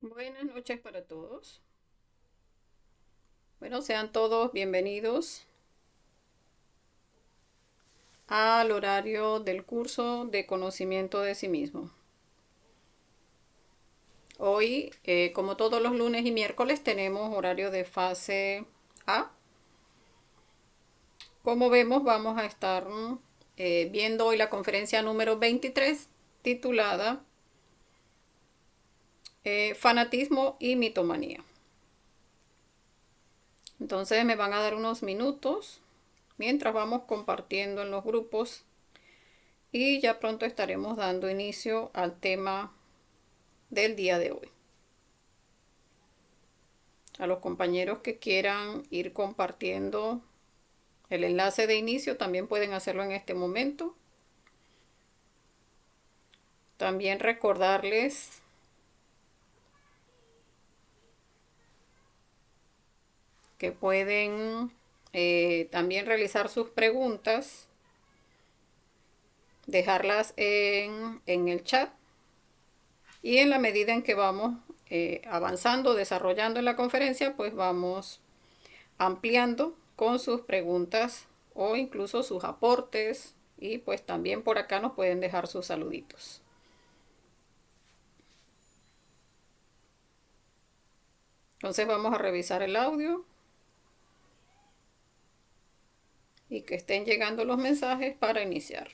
Buenas noches para todos. Bueno, sean todos bienvenidos al horario del curso de conocimiento de sí mismo. Hoy, como todos los lunes y miércoles, tenemos horario de fase A. Como vemos, vamos a estar viendo hoy la conferencia número 23 titulada Fanatismo y mitomanía. Entonces me van a dar unos minutos mientras vamos compartiendo en los grupos y ya pronto estaremos dando inicio al tema del día de hoy. A los compañeros que quieran ir compartiendo el enlace de inicio también pueden hacerlo en este momento. También recordarles que pueden también realizar sus preguntas, dejarlas en el chat y en la medida en que vamos avanzando, desarrollando en la conferencia, pues vamos ampliando con sus preguntas o incluso sus aportes y pues también por acá nos pueden dejar sus saluditos. Entonces vamos a revisar el audio y que estén llegando los mensajes para iniciar.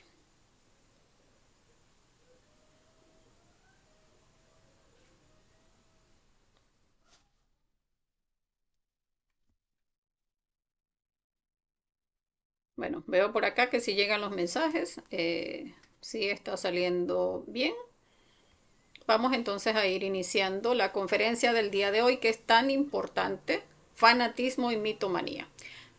Bueno, veo por acá que si llegan los mensajes, sí está saliendo bien. Vamos entonces a ir iniciando la conferencia del día de hoy que es tan importante, fanatismo y mitomanía.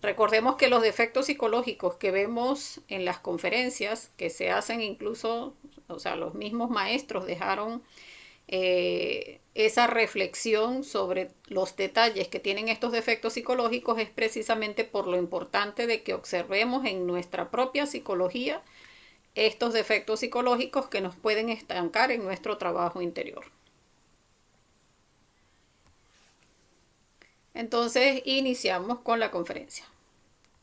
Recordemos que los defectos psicológicos que vemos en las conferencias, que se hacen incluso, o sea, los mismos maestros dejaron esa reflexión sobre los detalles que tienen estos defectos psicológicos es precisamente por lo importante de que observemos en nuestra propia psicología estos defectos psicológicos que nos pueden estancar en nuestro trabajo interior. Entonces iniciamos con la conferencia.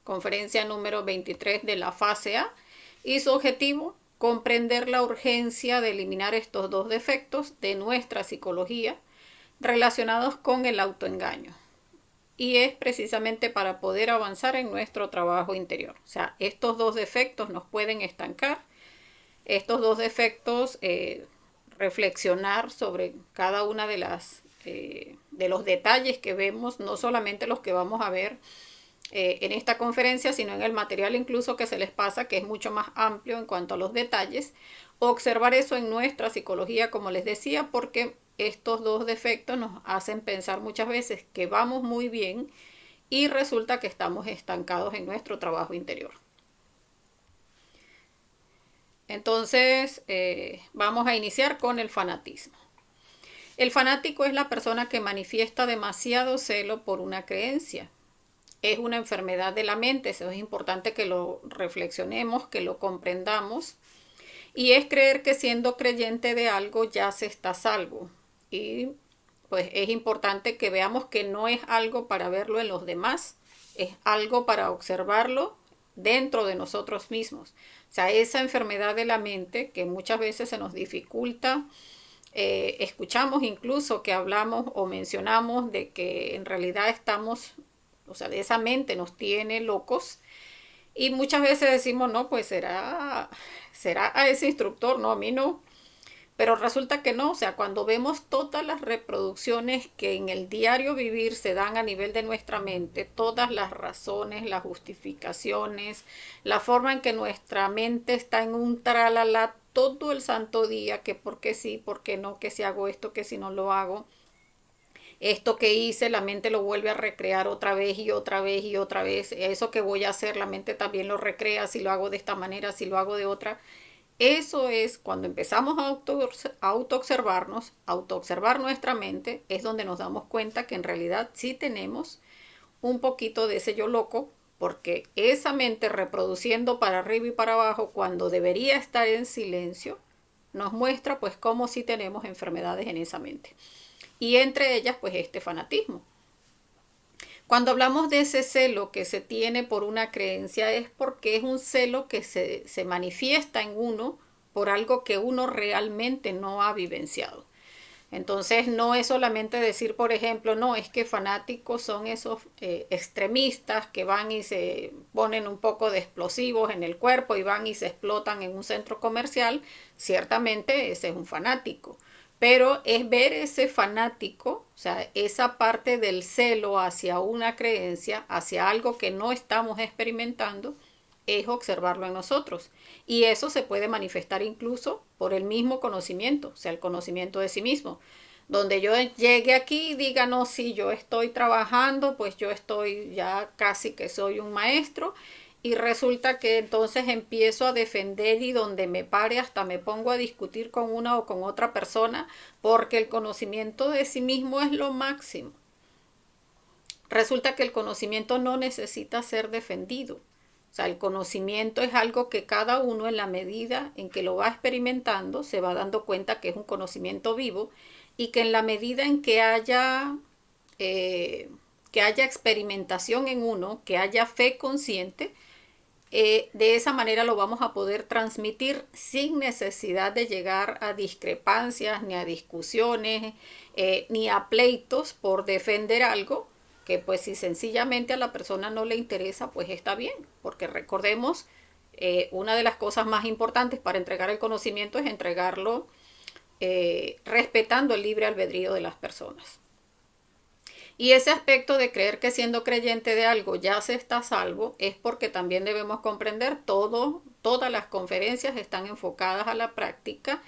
Conferencia número 23 de la fase A y su objetivo, comprender la urgencia de eliminar estos dos defectos de nuestra psicología relacionados con el autoengaño. Y es precisamente para poder avanzar en nuestro trabajo interior. O sea, estos dos defectos nos pueden estancar. Estos dos defectos, reflexionar sobre cada una de los detalles que vemos, no solamente los que vamos a ver en esta conferencia, sino en el material incluso que se les pasa, que es mucho más amplio en cuanto a los detalles. Observar eso en nuestra psicología, como les decía, porque estos dos defectos nos hacen pensar muchas veces que vamos muy bien y resulta que estamos estancados en nuestro trabajo interior. Entonces, vamos a iniciar con el fanatismo. El fanático es la persona que manifiesta demasiado celo por una creencia. Es una enfermedad de la mente, eso es importante que lo reflexionemos, que lo comprendamos. Y es creer que siendo creyente de algo ya se está a salvo. Y pues es importante que veamos que no es algo para verlo en los demás, es algo para observarlo dentro de nosotros mismos. O sea, esa enfermedad de la mente que muchas veces se nos dificulta, escuchamos incluso que hablamos o mencionamos de que en realidad estamos, o sea, de esa mente nos tiene locos y muchas veces decimos, no, pues será a ese instructor, no, a mí no. Pero resulta que no, o sea, cuando vemos todas las reproducciones que en el diario vivir se dan a nivel de nuestra mente, todas las razones, las justificaciones, la forma en que nuestra mente está en un tralala todo el santo día, que por qué sí, por qué no, que si hago esto, que si no lo hago, esto que hice, la mente lo vuelve a recrear otra vez y otra vez y otra vez, eso que voy a hacer, la mente también lo recrea, si lo hago de esta manera, si lo hago de otra. Eso es cuando empezamos a auto-observarnos, auto-observar nuestra mente, es donde nos damos cuenta que en realidad sí tenemos un poquito de ese yo loco, porque esa mente reproduciendo para arriba y para abajo cuando debería estar en silencio, nos muestra pues cómo sí tenemos enfermedades en esa mente. y entre ellas pues este fanatismo. Cuando hablamos de ese celo que se tiene por una creencia es porque es un celo que se manifiesta en uno por algo que uno realmente no ha vivenciado. Entonces no es solamente decir, por ejemplo, no, es que fanáticos son esos extremistas que van y se ponen un poco de explosivos en el cuerpo y van y se explotan en un centro comercial. Ciertamente ese es un fanático. Pero es ver ese fanático, o sea, esa parte del celo hacia una creencia, hacia algo que no estamos experimentando, es observarlo en nosotros. Y eso se puede manifestar incluso por el mismo conocimiento, o sea, el conocimiento de sí mismo. Donde yo llegue aquí y diga, no, si yo estoy trabajando, pues yo estoy ya casi que soy un maestro y resulta que entonces empiezo a defender y donde me pare hasta me pongo a discutir con una o con otra persona porque el conocimiento de sí mismo es lo máximo. Resulta que el conocimiento no necesita ser defendido. O sea, el conocimiento es algo que cada uno en la medida en que lo va experimentando se va dando cuenta que es un conocimiento vivo y que en la medida en que haya experimentación en uno, que haya fe consciente, de esa manera lo vamos a poder transmitir sin necesidad de llegar a discrepancias, ni a discusiones, ni a pleitos por defender algo que pues si sencillamente a la persona no le interesa, pues está bien, porque recordemos, una de las cosas más importantes para entregar el conocimiento es entregarlo respetando el libre albedrío de las personas. Y ese aspecto de creer que siendo creyente de algo ya se está a salvo es porque también debemos comprender todas las conferencias están enfocadas a la práctica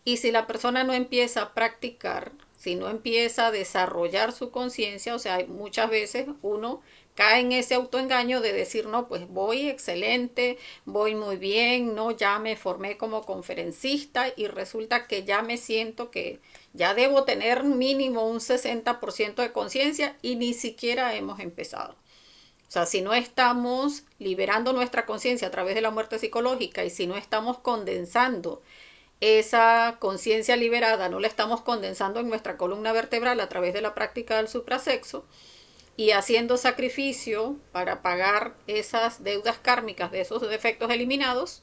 y si la persona no empieza a practicar, si no empieza a desarrollar su conciencia, o sea, muchas veces uno cae en ese autoengaño de decir, no, pues voy excelente, voy muy bien, no, ya me formé como conferencista y resulta que ya me siento que ya debo tener mínimo un 60% de conciencia y ni siquiera hemos empezado. O sea, si no estamos liberando nuestra conciencia a través de la muerte psicológica y si no estamos condensando esa conciencia liberada, no la estamos condensando en nuestra columna vertebral a través de la práctica del suprasexo y haciendo sacrificio para pagar esas deudas kármicas de esos defectos eliminados,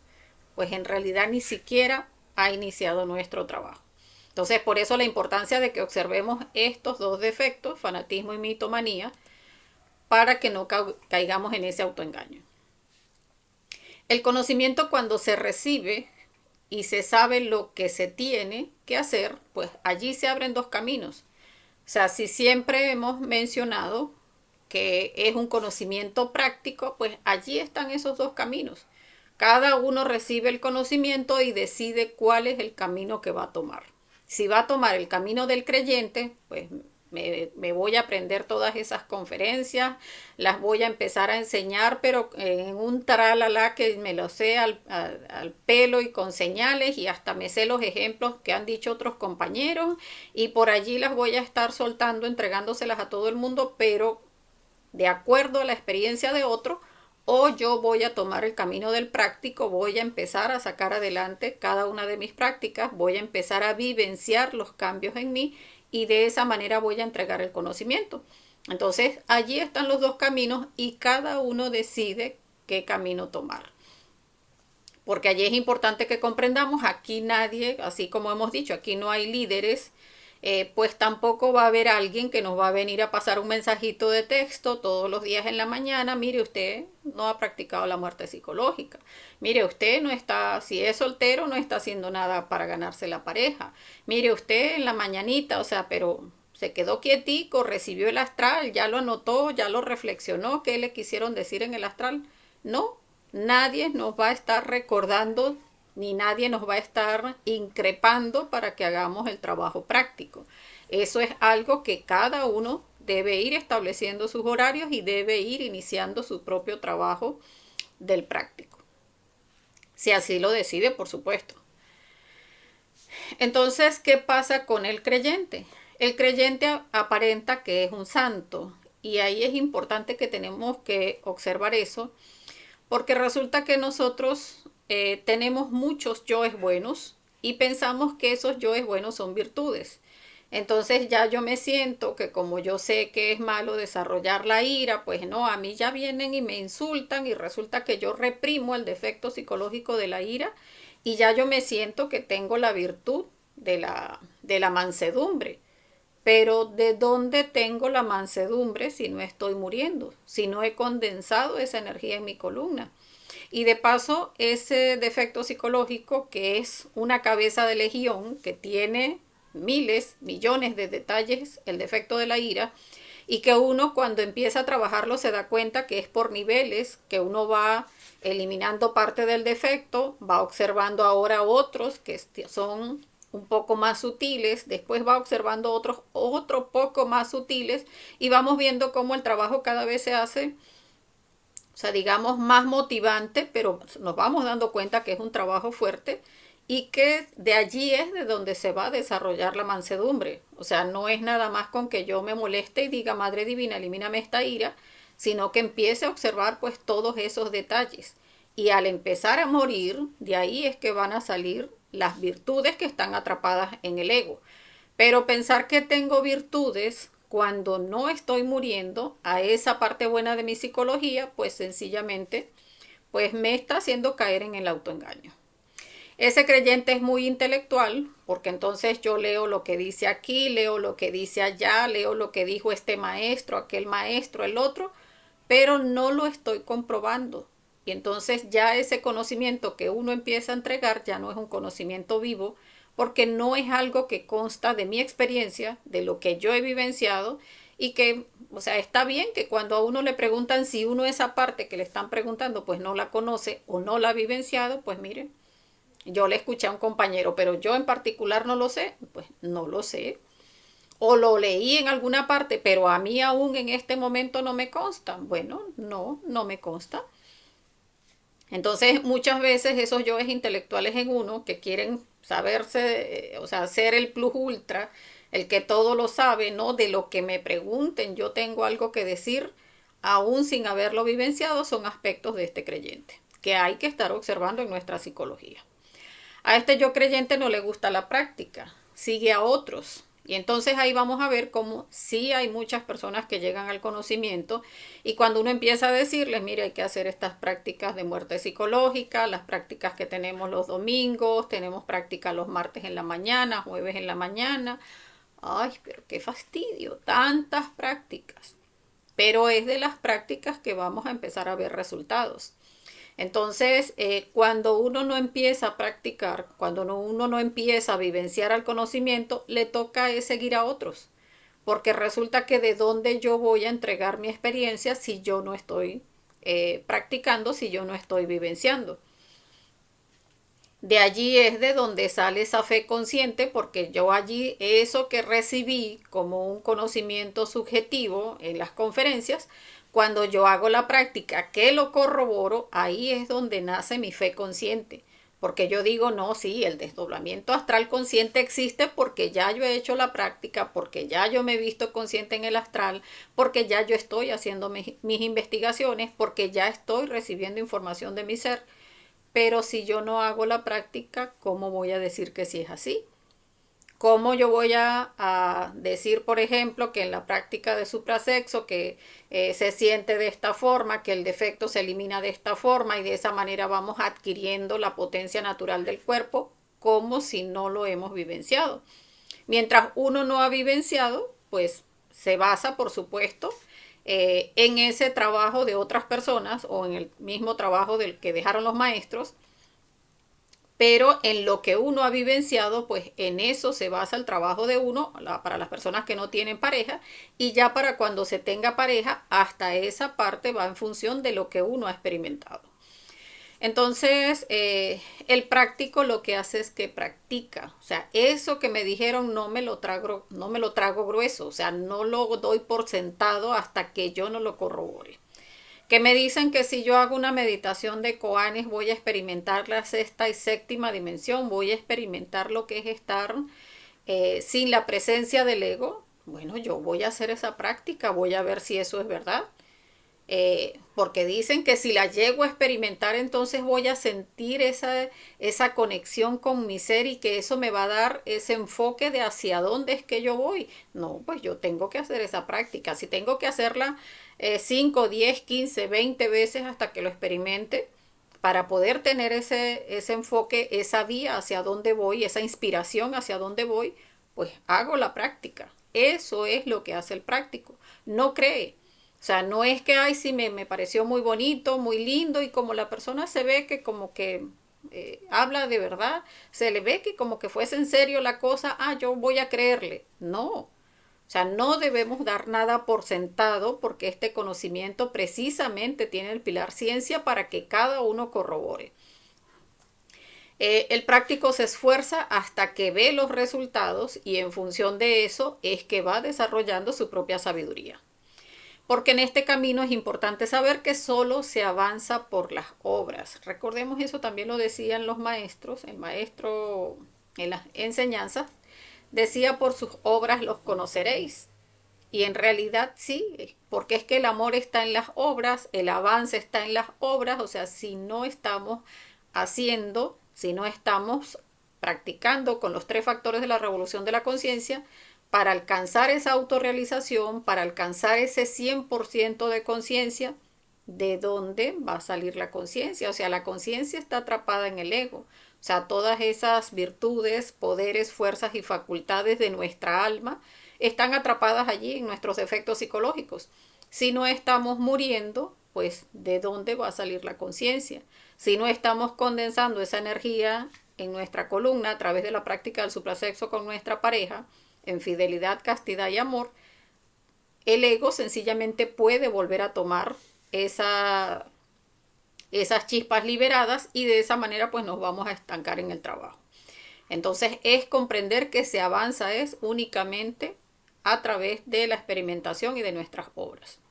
pues en realidad ni siquiera ha iniciado nuestro trabajo. Entonces, por eso la importancia de que observemos estos dos defectos, fanatismo y mitomanía, para que no caigamos en ese autoengaño. El conocimiento cuando se recibe y se sabe lo que se tiene que hacer, pues allí se abren dos caminos. O sea, si siempre hemos mencionado que es un conocimiento práctico, pues allí están esos dos caminos. Cada uno recibe el conocimiento y decide cuál es el camino que va a tomar. Si va a tomar el camino del creyente, pues me voy a aprender todas esas conferencias, las voy a empezar a enseñar, pero en un tralala que me lo sé al pelo y con señales y hasta me sé los ejemplos que han dicho otros compañeros y por allí las voy a estar soltando, entregándoselas a todo el mundo, pero de acuerdo a la experiencia de otro, o yo voy a tomar el camino del práctico, voy a empezar a sacar adelante cada una de mis prácticas, voy a empezar a vivenciar los cambios en mí y de esa manera voy a entregar el conocimiento. Entonces, allí están los dos caminos y cada uno decide qué camino tomar. Porque allí es importante que comprendamos, aquí nadie, así como hemos dicho, aquí no hay líderes, pues tampoco va a haber alguien que nos va a venir a pasar un mensajito de texto todos los días en la mañana. Mire, usted no ha practicado la muerte psicológica. Mire, usted no está, si es soltero, no está haciendo nada para ganarse la pareja. Mire, usted en la mañanita, o sea, pero se quedó quietico, recibió el astral, ya lo anotó, ya lo reflexionó, qué le quisieron decir en el astral. No, nadie nos va a estar recordando ni nadie nos va a estar increpando para que hagamos el trabajo práctico. Eso es algo que cada uno debe ir estableciendo sus horarios y debe ir iniciando su propio trabajo del práctico. Si así lo decide, por supuesto. Entonces, ¿qué pasa con el creyente? El creyente aparenta que es un santo y ahí es importante que tenemos que observar eso porque resulta que nosotros tenemos muchos yoes buenos y pensamos que esos yoes buenos son virtudes. Entonces ya yo me siento que como yo sé que es malo desarrollar la ira, pues no, a mí ya vienen y me insultan y resulta que yo reprimo el defecto psicológico de la ira y ya yo me siento que tengo la virtud de la mansedumbre. Pero ¿de dónde tengo la mansedumbre si no estoy muriendo? Si no he condensado esa energía en mi columna. Y de paso, ese defecto psicológico, que es una cabeza de legión, que tiene miles, millones de detalles, el defecto de la ira, y que uno cuando empieza a trabajarlo se da cuenta que es por niveles, que uno va eliminando parte del defecto, va observando ahora otros que son un poco más sutiles, después va observando otros otro poco más sutiles y vamos viendo cómo el trabajo cada vez se hace, o sea, digamos, más motivante, pero nos vamos dando cuenta que es un trabajo fuerte y que de allí es de donde se va a desarrollar la mansedumbre. O sea, no es nada más con que yo me moleste y diga, Madre Divina, elimíname esta ira, sino que empiece a observar pues todos esos detalles. Y al empezar a morir, de ahí es que van a salir las virtudes que están atrapadas en el ego. Pero pensar que tengo virtudes cuando no estoy muriendo a esa parte buena de mi psicología, pues sencillamente, pues me está haciendo caer en el autoengaño. Ese creyente es muy intelectual, porque entonces yo leo lo que dice aquí, leo lo que dice allá, leo lo que dijo este maestro, aquel maestro, el otro, pero no lo estoy comprobando. Y entonces ya ese conocimiento que uno empieza a entregar ya no es un conocimiento vivo, porque no es algo que consta de mi experiencia, de lo que yo he vivenciado, y que, o sea, está bien que cuando a uno le preguntan si uno esa parte que le están preguntando, pues no la conoce o no la ha vivenciado, pues miren, yo le escuché a un compañero, pero yo en particular no lo sé, pues no lo sé. O lo leí en alguna parte, pero a mí aún en este momento no me consta. Bueno, no, no me consta. Entonces, muchas veces esos yoes intelectuales en uno que quieren saberse, o sea, ser el plus ultra, el que todo lo sabe, ¿no? De lo que me pregunten, yo tengo algo que decir, aún sin haberlo vivenciado, son aspectos de este creyente, que hay que estar observando en nuestra psicología. A este yo creyente no le gusta la práctica, sigue a otros. Y entonces ahí vamos a ver cómo sí hay muchas personas que llegan al conocimiento y cuando uno empieza a decirles, mire, hay que hacer estas prácticas de muerte psicológica, las prácticas que tenemos los domingos, tenemos prácticas los martes en la mañana, jueves en la mañana. Ay, pero qué fastidio, tantas prácticas. Pero es de las prácticas que vamos a empezar a ver resultados. Entonces, cuando uno no empieza a practicar, cuando uno no empieza a vivenciar el conocimiento, le toca es seguir a otros. Porque resulta que de dónde yo voy a entregar mi experiencia si yo no estoy practicando, si yo no estoy vivenciando. De allí es de donde sale esa fe consciente, porque yo allí eso que recibí como un conocimiento subjetivo en las conferencias, cuando yo hago la práctica que lo corroboro, ahí es donde nace mi fe consciente. Porque yo digo, no, sí, el desdoblamiento astral consciente existe porque ya yo he hecho la práctica, porque ya yo me he visto consciente en el astral, porque ya yo estoy haciendo mis investigaciones, porque ya estoy recibiendo información de mi ser. Pero si yo no hago la práctica, ¿cómo voy a decir que sí es así? ¿Cómo yo voy a decir, por ejemplo, que en la práctica de suprasexo que se siente de esta forma, que el defecto se elimina de esta forma y de esa manera vamos adquiriendo la potencia natural del cuerpo, como si no lo hemos vivenciado? Mientras uno no ha vivenciado, pues se basa, por supuesto, en ese trabajo de otras personas o en el mismo trabajo del que dejaron los maestros, pero en lo que uno ha vivenciado, pues en eso se basa el trabajo de uno para las personas que no tienen pareja y ya para cuando se tenga pareja, hasta esa parte va en función de lo que uno ha experimentado. Entonces, el práctico lo que hace es que practica. O sea, eso que me dijeron no me lo trago grueso. O sea, no lo doy por sentado hasta que yo no lo corrobore. Que me dicen que si yo hago una meditación de koanes voy a experimentar la sexta y séptima dimensión, voy a experimentar lo que es estar sin la presencia del ego. Bueno, yo voy a hacer esa práctica, voy a ver si eso es verdad. Porque dicen que si la llego a experimentar, entonces voy a sentir esa conexión con mi ser y que eso me va a dar ese enfoque de hacia dónde es que yo voy. No, pues yo tengo que hacer esa práctica. Si tengo que hacerla 5, 10, 15, 20 veces hasta que lo experimente, para poder tener ese enfoque, esa vía hacia dónde voy, esa inspiración hacia dónde voy, pues hago la práctica. Eso es lo que hace el práctico. No cree. O sea, no es que, ay, sí, me pareció muy bonito, muy lindo, y como la persona se ve que como que habla de verdad, se le ve que como que fuese en serio la cosa, ah, yo voy a creerle. No. O sea, no debemos dar nada por sentado porque este conocimiento precisamente tiene el pilar ciencia para que cada uno corrobore. El práctico se esfuerza hasta que ve los resultados y en función de eso es que va desarrollando su propia sabiduría. Porque en este camino es importante saber que solo se avanza por las obras. Recordemos eso también lo decían los maestros, el maestro en las enseñanzas decía por sus obras los conoceréis. Y en realidad sí, porque es que el amor está en las obras, el avance está en las obras, o sea, si no estamos haciendo, si no estamos practicando con los tres factores de la revolución de la conciencia, para alcanzar esa autorrealización, para alcanzar ese 100% de conciencia, ¿de dónde va a salir la conciencia? O sea, la conciencia está atrapada en el ego. O sea, todas esas virtudes, poderes, fuerzas y facultades de nuestra alma están atrapadas allí en nuestros efectos psicológicos. Si no estamos muriendo, pues ¿de dónde va a salir la conciencia? Si no estamos condensando esa energía en nuestra columna a través de la práctica del suprasexo con nuestra pareja, en fidelidad, castidad y amor, el ego sencillamente puede volver a tomar esas chispas liberadas y de esa manera pues nos vamos a estancar en el trabajo. Entonces es comprender que se avanza es únicamente a través de la experimentación y de nuestras obras.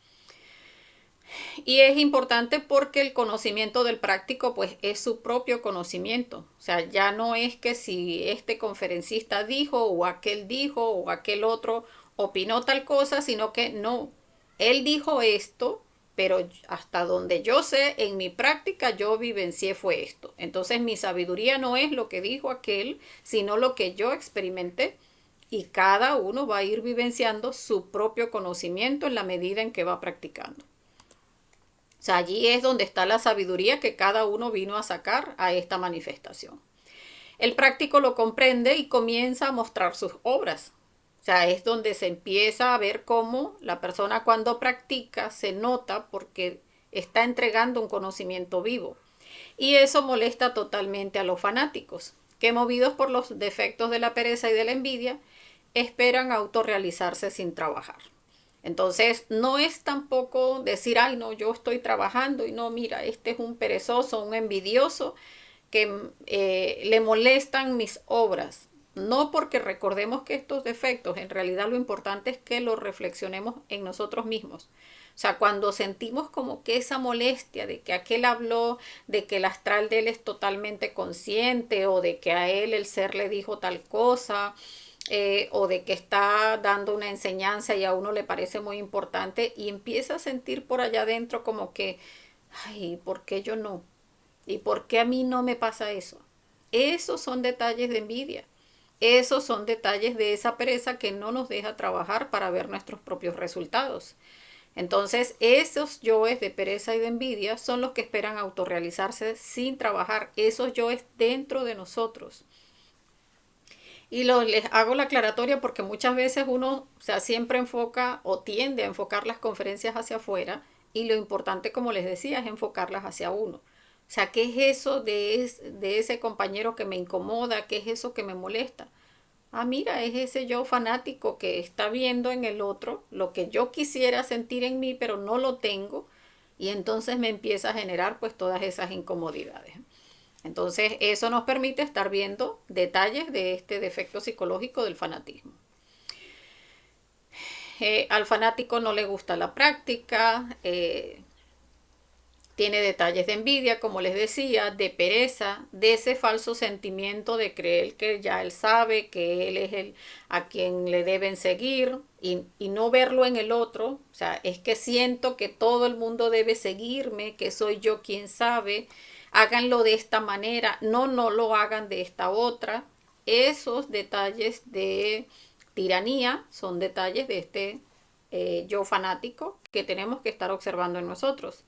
Y es importante porque el conocimiento del práctico pues es su propio conocimiento. O sea, ya no es que si este conferencista dijo o aquel otro opinó tal cosa, sino que no, él dijo esto, pero hasta donde yo sé, en mi práctica yo vivencié fue esto. Entonces mi sabiduría no es lo que dijo aquel, sino lo que yo experimenté. Y cada uno va a ir vivenciando su propio conocimiento en la medida en que va practicando. O sea, allí es donde está la sabiduría que cada uno vino a sacar a esta manifestación. El práctico lo comprende y comienza a mostrar sus obras. O sea, es donde se empieza a ver cómo la persona cuando practica se nota porque está entregando un conocimiento vivo. Y eso molesta totalmente a los fanáticos, que movidos por los defectos de la pereza y de la envidia, esperan autorrealizarse sin trabajar. Entonces, no es tampoco decir, ay, no, yo estoy trabajando y no, mira, este es un perezoso, un envidioso, que le molestan mis obras. No, porque recordemos que estos defectos, en realidad lo importante es que los reflexionemos en nosotros mismos. O sea, cuando sentimos como que esa molestia de que aquel habló, de que el astral de él es totalmente consciente o de que a él el ser le dijo tal cosa, o de que está dando una enseñanza y a uno le parece muy importante y empieza a sentir por allá adentro como que, ay, ¿por qué yo no? ¿Y por qué a mí no me pasa eso? Esos son detalles de envidia. Esos son detalles de esa pereza que no nos deja trabajar para ver nuestros propios resultados. Entonces, esos yoes de pereza y de envidia son los que esperan autorrealizarse sin trabajar. Esos yoes dentro de nosotros. Y les hago la aclaratoria porque muchas veces uno, o sea, siempre enfoca o tiende a enfocar las conferencias hacia afuera y lo importante, como les decía, es enfocarlas hacia uno. O sea, ¿qué es eso de ese compañero que me incomoda? ¿Qué es eso que me molesta? Ah, mira, es ese yo fanático que está viendo en el otro lo que yo quisiera sentir en mí, pero no lo tengo. Y entonces me empieza a generar pues todas esas incomodidades. Entonces, eso nos permite estar viendo detalles de este defecto psicológico del fanatismo. Al fanático no le gusta la práctica, tiene detalles de envidia, como les decía, de pereza, de ese falso sentimiento de creer que ya él sabe, que él es el a quien le deben seguir, y no verlo en el otro, o sea, es que siento que todo el mundo debe seguirme, que soy yo quien sabe, háganlo de esta manera, no, no lo hagan de esta otra. Esos detalles de tiranía son detalles de este yo fanático que tenemos que estar observando en nosotros.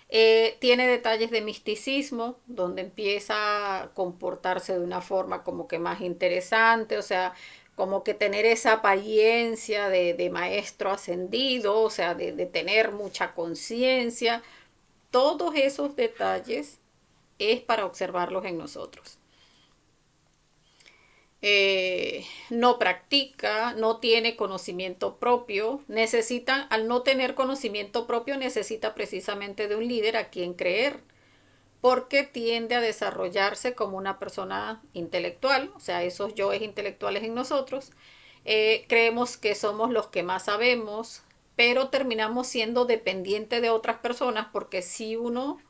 Tiene detalles de misticismo, donde empieza a comportarse de una forma como que más interesante, o sea, como que tener esa apariencia de maestro ascendido, o sea, de tener mucha conciencia. Todos esos detalles es para observarlos en nosotros. No practica, no tiene conocimiento propio, necesita, al no tener conocimiento propio, necesita precisamente de un líder a quien creer, porque tiende a desarrollarse como una persona intelectual, o sea, esos yoes intelectuales en nosotros. Creemos que somos los que más sabemos, pero terminamos siendo dependientes de otras personas porque si uno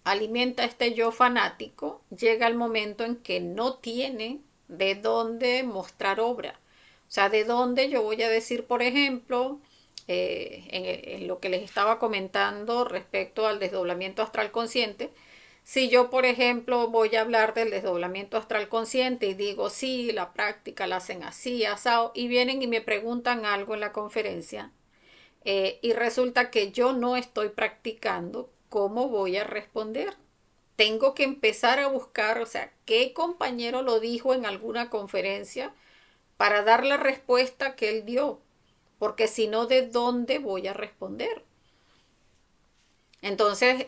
alimenta este yo fanático, llega el momento en que no tiene de dónde mostrar obra. O sea, de dónde yo voy a decir, por ejemplo, en lo que les estaba comentando respecto al desdoblamiento astral consciente, si yo, por ejemplo, voy a hablar del desdoblamiento astral consciente y digo, sí, la práctica la hacen así, asado, y vienen y me preguntan algo en la conferencia, y resulta que yo no estoy practicando, ¿cómo voy a responder? Tengo que empezar a buscar, o sea, qué compañero lo dijo en alguna conferencia para dar la respuesta que él dio, porque si no, ¿de dónde voy a responder? Entonces,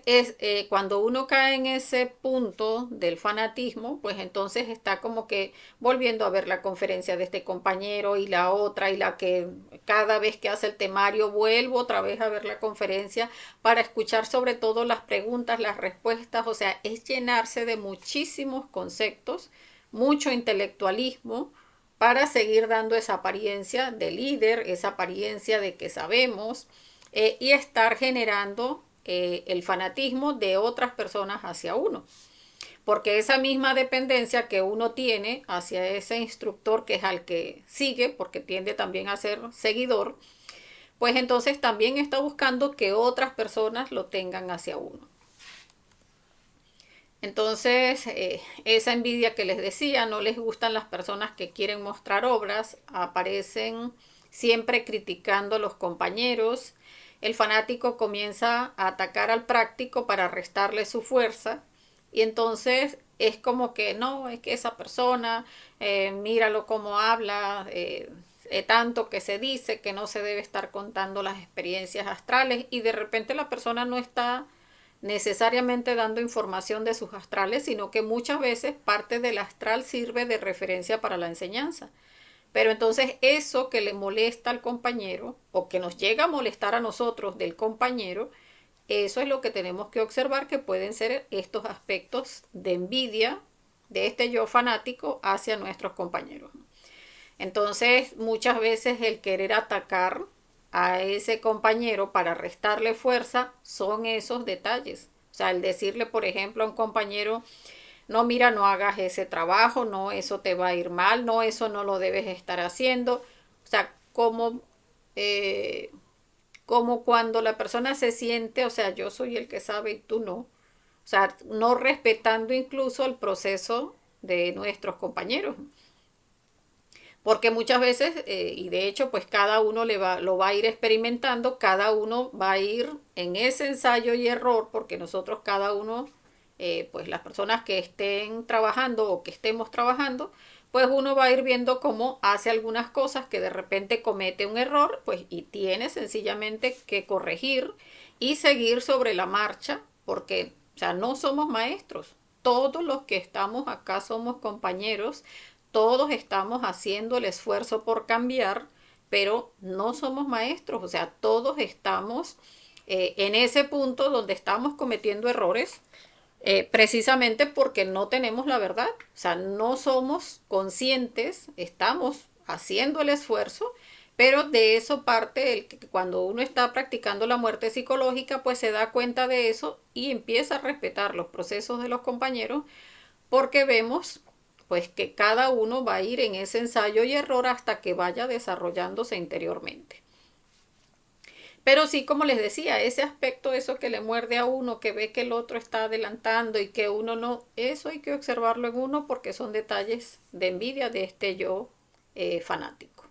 cuando uno cae en ese punto del fanatismo, pues entonces está como que volviendo a ver la conferencia de este compañero y la otra y la que cada vez que hace el temario vuelvo otra vez a ver la conferencia para escuchar sobre todo las preguntas, las respuestas, o sea, es llenarse de muchísimos conceptos, mucho intelectualismo para seguir dando esa apariencia de líder, esa apariencia de que sabemos y estar generando el fanatismo de otras personas hacia uno. Porque esa misma dependencia que uno tiene hacia ese instructor que es al que sigue, porque tiende también a ser seguidor, pues entonces también está buscando que otras personas lo tengan hacia uno. Entonces, esa envidia que les decía, no les gustan las personas que quieren mostrar obras, aparecen siempre criticando a los compañeros. El fanático comienza a atacar al práctico para restarle su fuerza y entonces es como que no, es que esa persona, míralo cómo habla, tanto que se dice que no se debe estar contando las experiencias astrales y de repente la persona no está necesariamente dando información de sus astrales, sino que muchas veces parte del astral sirve de referencia para la enseñanza. Pero entonces eso que le molesta al compañero o que nos llega a molestar a nosotros del compañero, eso es lo que tenemos que observar que pueden ser estos aspectos de envidia de este yo fanático hacia nuestros compañeros. Entonces muchas veces el querer atacar a ese compañero para restarle fuerza son esos detalles. O sea, el decirle, por ejemplo, a un compañero, no, mira, no hagas ese trabajo, no, eso te va a ir mal, no, eso no lo debes estar haciendo. O sea, eh, como cuando la persona se siente, o sea, yo soy el que sabe y tú no. O sea, no respetando incluso el proceso de nuestros compañeros. Porque muchas veces, y de hecho, pues cada uno lo va a ir experimentando, cada uno va a ir en ese ensayo y error, porque nosotros cada uno, pues las personas que estén trabajando o que estemos trabajando, pues uno va a ir viendo cómo hace algunas cosas que de repente comete un error, pues y tiene sencillamente que corregir y seguir sobre la marcha, porque, o sea, no somos maestros. Todos los que estamos acá somos compañeros, todos estamos haciendo el esfuerzo por cambiar, pero no somos maestros, o sea, todos estamos en ese punto donde estamos cometiendo errores, precisamente porque no tenemos la verdad, o sea, no somos conscientes, estamos haciendo el esfuerzo, pero de eso parte el que cuando uno está practicando la muerte psicológica, pues se da cuenta de eso y empieza a respetar los procesos de los compañeros porque vemos pues que cada uno va a ir en ese ensayo y error hasta que vaya desarrollándose interiormente. Pero sí, como les decía, ese aspecto, eso que le muerde a uno, que ve que el otro está adelantando y que uno no, eso hay que observarlo en uno porque son detalles de envidia de este yo fanático.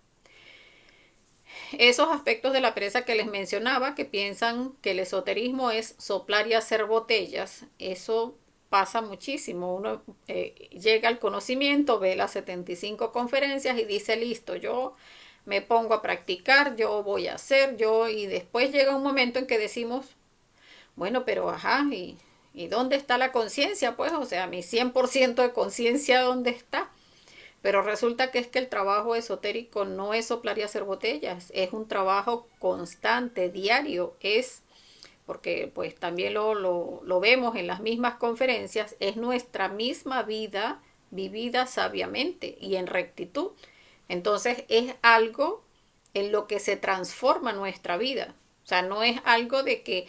Esos aspectos de la pereza que les mencionaba, que piensan que el esoterismo es soplar y hacer botellas, eso pasa muchísimo. Uno llega al conocimiento, ve las 75 conferencias y dice, listo, yo me pongo a practicar, yo voy a hacer, y después llega un momento en que decimos, bueno, pero ajá, ¿y dónde está la conciencia? Pues, o sea, mi 100% de conciencia, ¿dónde está? Pero resulta que es que el trabajo esotérico no es soplar y hacer botellas, es un trabajo constante, diario, es, porque pues también lo vemos en las mismas conferencias, es nuestra misma vida vivida sabiamente y en rectitud. Entonces es algo en lo que se transforma nuestra vida. O sea, no es algo de que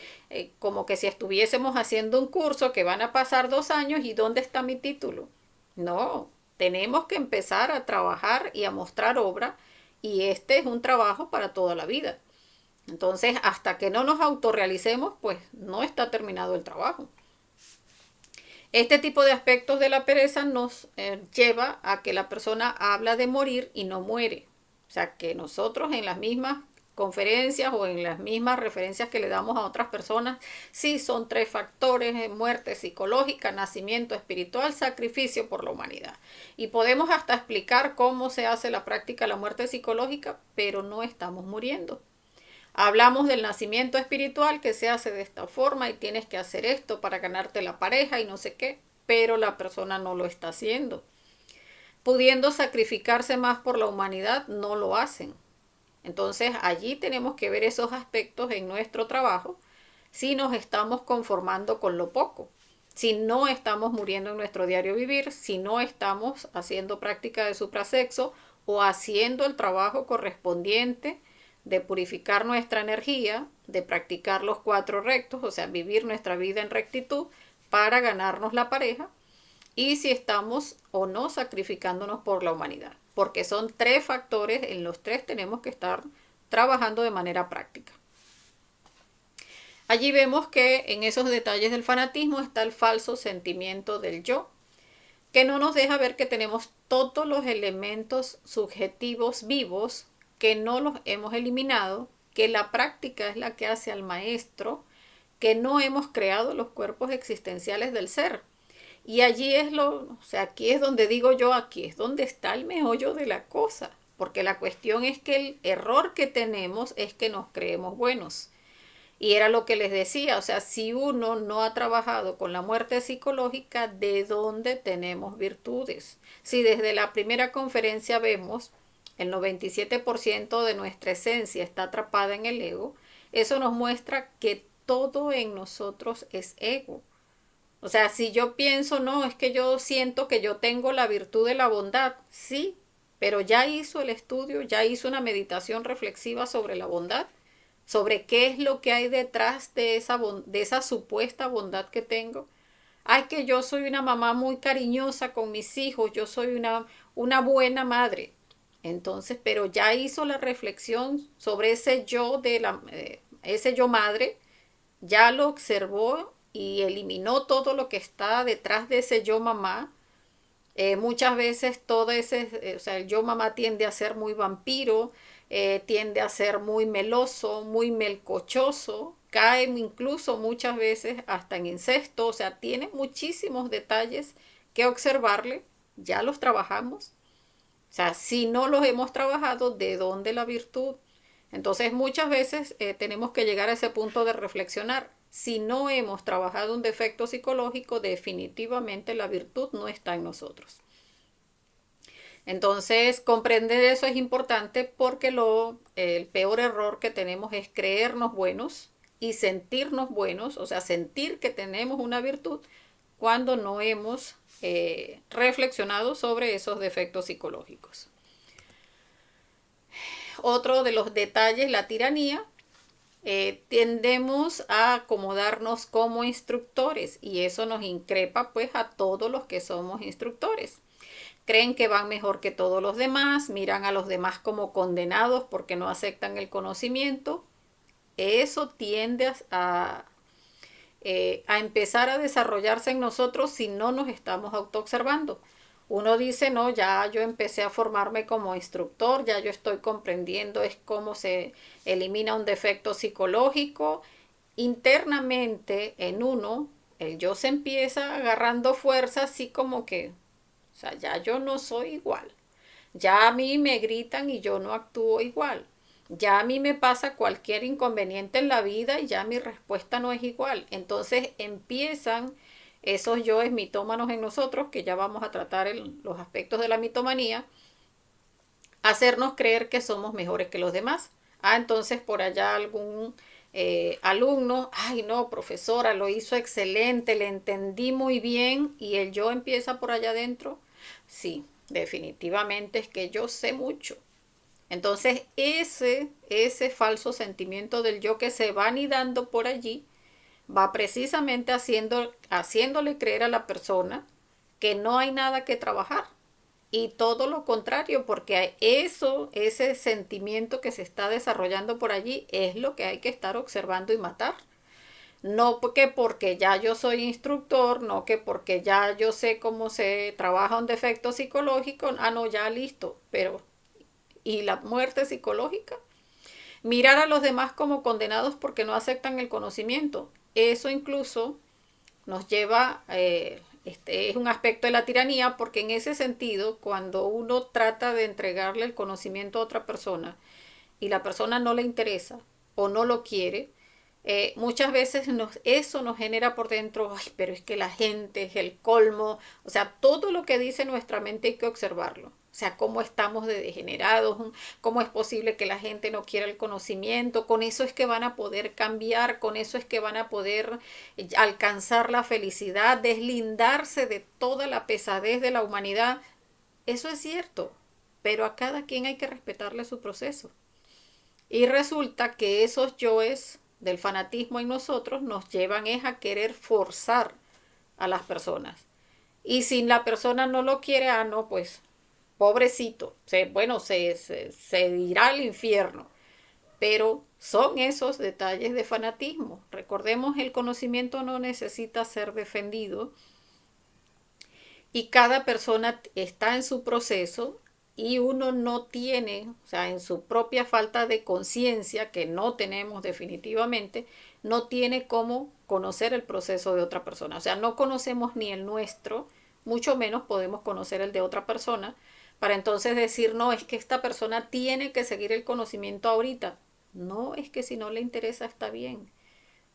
como que si estuviésemos haciendo un curso que van a pasar 2 años y ¿dónde está mi título? No, tenemos que empezar a trabajar y a mostrar obra y este es un trabajo para toda la vida. Entonces, hasta que no nos autorrealicemos, pues no está terminado el trabajo. Este tipo de aspectos de la pereza nos lleva a que la persona habla de morir y no muere. O sea, que nosotros en las mismas conferencias o en las mismas referencias que le damos a otras personas, sí son 3 factores: muerte psicológica, nacimiento espiritual, sacrificio por la humanidad. Y podemos hasta explicar cómo se hace la práctica de la muerte psicológica, pero no estamos muriendo. Hablamos del nacimiento espiritual que se hace de esta forma y tienes que hacer esto para ganarte la pareja y no sé qué, pero la persona no lo está haciendo. Pudiendo sacrificarse más por la humanidad, no lo hacen. Entonces allí tenemos que ver esos aspectos en nuestro trabajo, si nos estamos conformando con lo poco, si no estamos muriendo en nuestro diario vivir, si no estamos haciendo práctica de suprasexo o haciendo el trabajo correspondiente de purificar nuestra energía, de practicar los 4 rectos, o sea, vivir nuestra vida en rectitud para ganarnos la pareja, y si estamos o no sacrificándonos por la humanidad, porque son 3 factores, en los 3 tenemos que estar trabajando de manera práctica. Allí vemos que en esos detalles del fanatismo está el falso sentimiento del yo, que no nos deja ver que tenemos todos los elementos subjetivos vivos, que no los hemos eliminado, que la práctica es la que hace al maestro, que no hemos creado los cuerpos existenciales del ser. Y allí es o sea, aquí es donde digo yo, aquí es donde está el meollo de la cosa, porque la cuestión es que el error que tenemos es que nos creemos buenos. Y era lo que les decía, o sea, si uno no ha trabajado con la muerte psicológica, ¿de dónde tenemos virtudes? Si desde la primera conferencia vemos el 97% de nuestra esencia está atrapada en el ego, eso nos muestra que todo en nosotros es ego. O sea, si yo pienso, no, es que yo siento que yo tengo la virtud de la bondad, sí, pero ya hizo el estudio, ya hizo una meditación reflexiva sobre la bondad, sobre qué es lo que hay detrás de esa supuesta bondad que tengo. Ay, que yo soy una mamá muy cariñosa con mis hijos, yo soy una buena madre. Entonces, pero ya hizo la reflexión sobre ese yo ese yo madre, ya lo observó y eliminó todo lo que está detrás de ese yo mamá. Muchas veces o sea, el yo mamá tiende a ser muy vampiro, tiende a ser muy meloso, muy melcochoso, cae incluso muchas veces hasta en incesto, o sea, tiene muchísimos detalles que observarle, ya los trabajamos. O sea, si no los hemos trabajado, ¿de dónde la virtud? Entonces muchas veces tenemos que llegar a ese punto de reflexionar. Si no hemos trabajado un defecto psicológico, definitivamente la virtud no está en nosotros. Entonces, comprender eso es importante porque el peor error que tenemos es creernos buenos y sentirnos buenos, o sea, sentir que tenemos una virtud cuando no hemos reflexionado sobre esos defectos psicológicos. Otro de los detalles, la tiranía. Tendemos a acomodarnos como instructores y eso nos increpa pues a todos los que somos instructores. creen que van mejor que todos los demás, miran a los demás como condenados porque no aceptan el conocimiento. Eso tiende a empezar a desarrollarse en nosotros si no nos estamos autoobservando. Uno dice, no, ya yo empecé a formarme como instructor, ya yo estoy comprendiendo es cómo se elimina un defecto psicológico. Internamente en uno, el yo se empieza agarrando fuerza así como que, o sea, ya yo no soy igual. Ya a mí me gritan y yo no actúo igual. Ya a mí me pasa cualquier inconveniente en la vida y ya mi respuesta no es igual. Entonces empiezan esos yoes mitómanos en nosotros, que ya vamos a tratar los aspectos de la mitomanía, a hacernos creer que somos mejores que los demás. Entonces por allá algún alumno, ay no, profesora, lo hizo excelente, le entendí muy bien, y el yo empieza por allá adentro, sí, definitivamente es que yo sé mucho. Entonces ese falso sentimiento del yo que se va anidando por allí va precisamente haciéndole creer a la persona que no hay nada que trabajar. Y todo lo contrario, porque ese sentimiento que se está desarrollando por allí es lo que hay que estar observando y matar. No porque ya yo soy instructor, no que porque ya yo sé cómo se trabaja un defecto psicológico, no, ya listo, pero ¿y la muerte psicológica? Mirar a los demás como condenados porque no aceptan el conocimiento. Eso incluso nos lleva, es un aspecto de la tiranía, porque en ese sentido, cuando uno trata de entregarle el conocimiento a otra persona y la persona no le interesa o no lo quiere, muchas veces eso nos genera por dentro, ay, pero es que la gente es el colmo. O sea, todo lo que dice nuestra mente hay que observarlo. O sea, cómo estamos de degenerados, cómo es posible que la gente no quiera el conocimiento. Con eso es que van a poder cambiar, con eso es que van a poder alcanzar la felicidad, deslindarse de toda la pesadez de la humanidad. Eso es cierto, pero a cada quien hay que respetarle su proceso. Y resulta que esos yoes del fanatismo en nosotros nos llevan es a querer forzar a las personas. Y si la persona no lo quiere, no, pues pobrecito, se irá al infierno. Pero son esos detalles de fanatismo. Recordemos, el conocimiento no necesita ser defendido y cada persona está en su proceso, y uno no tiene, o sea, en su propia falta de conciencia, que no tenemos definitivamente, no tiene cómo conocer el proceso de otra persona. O sea, no conocemos ni el nuestro, mucho menos podemos conocer el de otra persona, para entonces decir, no, es que esta persona tiene que seguir el conocimiento ahorita. No, es que si no le interesa está bien.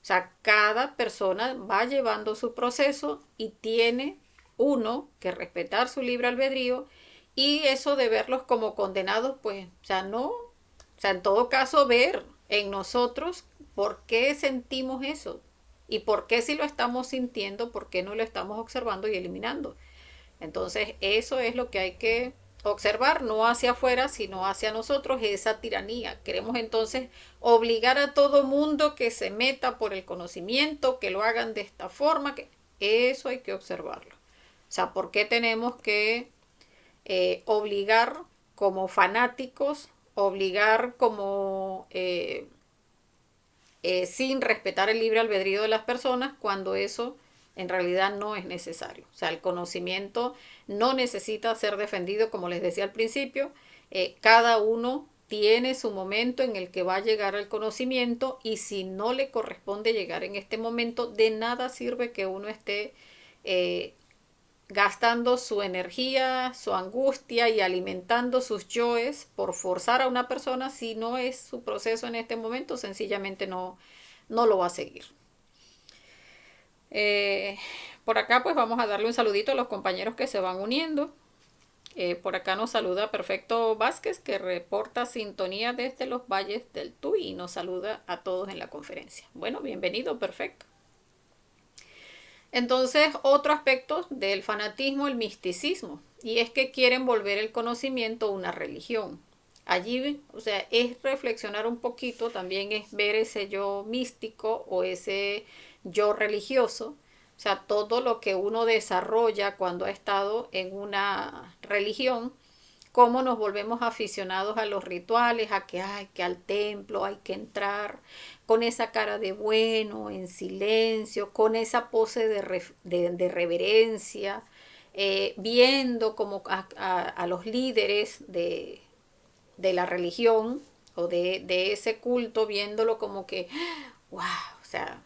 O sea, cada persona va llevando su proceso y tiene uno que respetar su libre albedrío, y eso de verlos como condenados, pues, o sea, no, o sea, en todo caso ver en nosotros por qué sentimos eso y por qué, si lo estamos sintiendo, por qué no lo estamos observando y eliminando. Entonces, eso es lo que hay que observar, no hacia afuera, sino hacia nosotros, esa tiranía. Queremos entonces obligar a todo mundo que se meta por el conocimiento, que lo hagan de esta forma, que eso hay que observarlo. O sea, ¿por qué tenemos que obligar como fanáticos, obligar como sin respetar el libre albedrío de las personas, cuando eso en realidad no es necesario? O sea, el conocimiento no necesita ser defendido, como les decía al principio. Cada uno tiene su momento en el que va a llegar al conocimiento, y si no le corresponde llegar en este momento, de nada sirve que uno esté gastando su energía, su angustia y alimentando sus yoes por forzar a una persona. Si no es su proceso en este momento, sencillamente no lo va a seguir. Eh, por acá pues vamos a darle un saludito a los compañeros que se van uniendo. Por acá nos saluda Perfecto Vázquez, que reporta sintonía desde los Valles del Tuy, y nos saluda a todos en la conferencia. Bueno, bienvenido, Perfecto. Entonces, otro aspecto del fanatismo, el misticismo, y es que quieren volver el conocimiento una religión. Allí, o sea, es reflexionar un poquito, también es ver ese yo místico o ese yo religioso, O sea, todo lo que uno desarrolla cuando ha estado en una religión, cómo nos volvemos aficionados a los rituales, a que hay que al templo hay que entrar con esa cara de bueno, en silencio, con esa pose de reverencia, viendo como a los líderes de la religión o de ese culto, viéndolo como que, wow, o sea,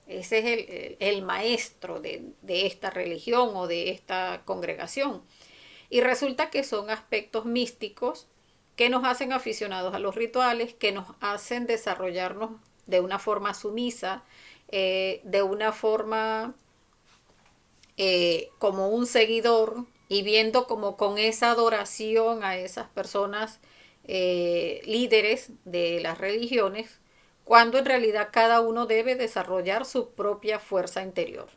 ese es el maestro de esta religión o de esta congregación. Y resulta que son aspectos místicos que nos hacen aficionados a los rituales, que nos hacen desarrollarnos de una forma sumisa, de una forma como un seguidor y viendo como con esa adoración a esas personas líderes de las religiones, cuando en realidad cada uno debe desarrollar su propia fuerza interior.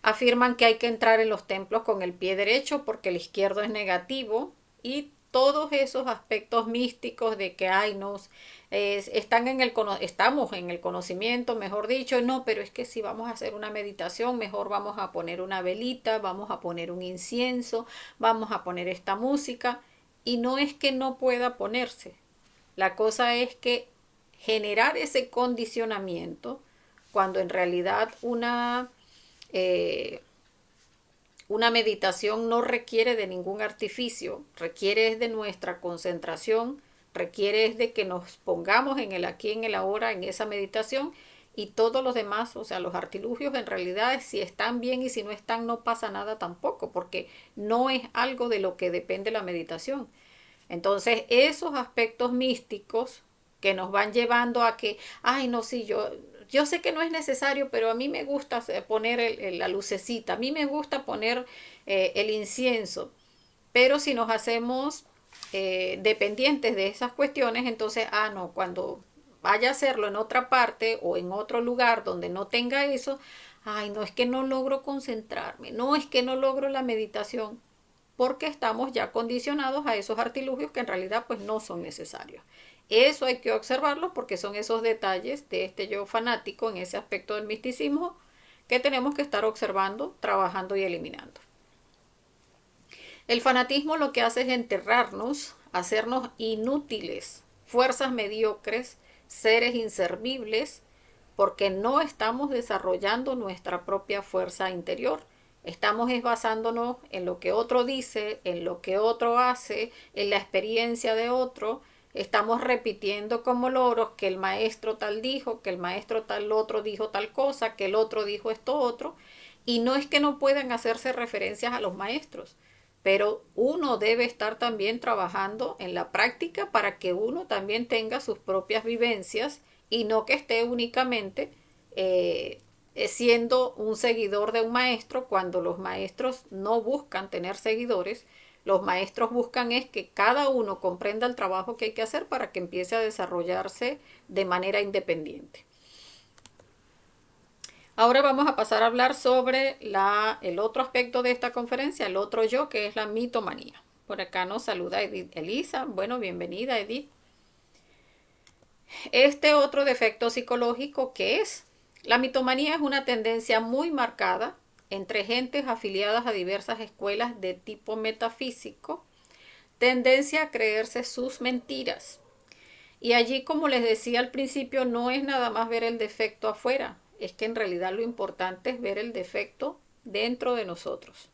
Afirman que hay que entrar en los templos con el pie derecho porque el izquierdo es negativo y todos esos aspectos místicos de que hay nos están en estamos en el conocimiento, mejor dicho, no, pero es que si vamos a hacer una meditación, mejor vamos a poner una velita, vamos a poner un incienso, vamos a poner esta música y no es que no pueda ponerse. La cosa es que generar ese condicionamiento cuando en realidad una meditación no requiere de ningún artificio, requiere de nuestra concentración, requiere de que nos pongamos en el aquí, en el ahora, en esa meditación y todos los demás, o sea, los artilugios en realidad si están bien y si no están no pasa nada tampoco, porque no es algo de lo que depende la meditación. Entonces, esos aspectos místicos que nos van llevando a que, ay, no, sí, yo sé que no es necesario, pero a mí me gusta poner la lucecita, a mí me gusta poner el incienso, pero si nos hacemos dependientes de esas cuestiones, entonces, no, cuando vaya a hacerlo en otra parte o en otro lugar donde no tenga eso, ay, no es que no logro concentrarme, no es que no logro la meditación, porque estamos ya condicionados a esos artilugios que en realidad pues no son necesarios. Eso hay que observarlo porque son esos detalles de este yo fanático en ese aspecto del misticismo que tenemos que estar observando, trabajando y eliminando. El fanatismo lo que hace es enterrarnos, hacernos inútiles, fuerzas mediocres, seres inservibles, porque no estamos desarrollando nuestra propia fuerza interior. Estamos basándonos en lo que otro dice, en lo que otro hace, en la experiencia de otro. Estamos repitiendo como loros que el maestro tal dijo, que el maestro tal otro dijo tal cosa, que el otro dijo esto otro. Y no es que no puedan hacerse referencias a los maestros, pero uno debe estar también trabajando en la práctica para que uno también tenga sus propias vivencias y no que esté únicamente siendo un seguidor de un maestro cuando los maestros no buscan tener seguidores. Los maestros buscan es que cada uno comprenda el trabajo que hay que hacer para que empiece a desarrollarse de manera independiente. Ahora vamos a pasar a hablar sobre el otro aspecto de esta conferencia, el otro yo, que es la mitomanía. Por acá nos saluda Edith Elisa. Bueno, bienvenida Edith. Este otro defecto psicológico, ¿qué es? La mitomanía es una tendencia muy marcada entre gentes afiliadas a diversas escuelas de tipo metafísico, tendencia a creerse sus mentiras. Y allí, como les decía al principio, no es nada más ver el defecto afuera, es que en realidad lo importante es ver el defecto dentro de nosotros.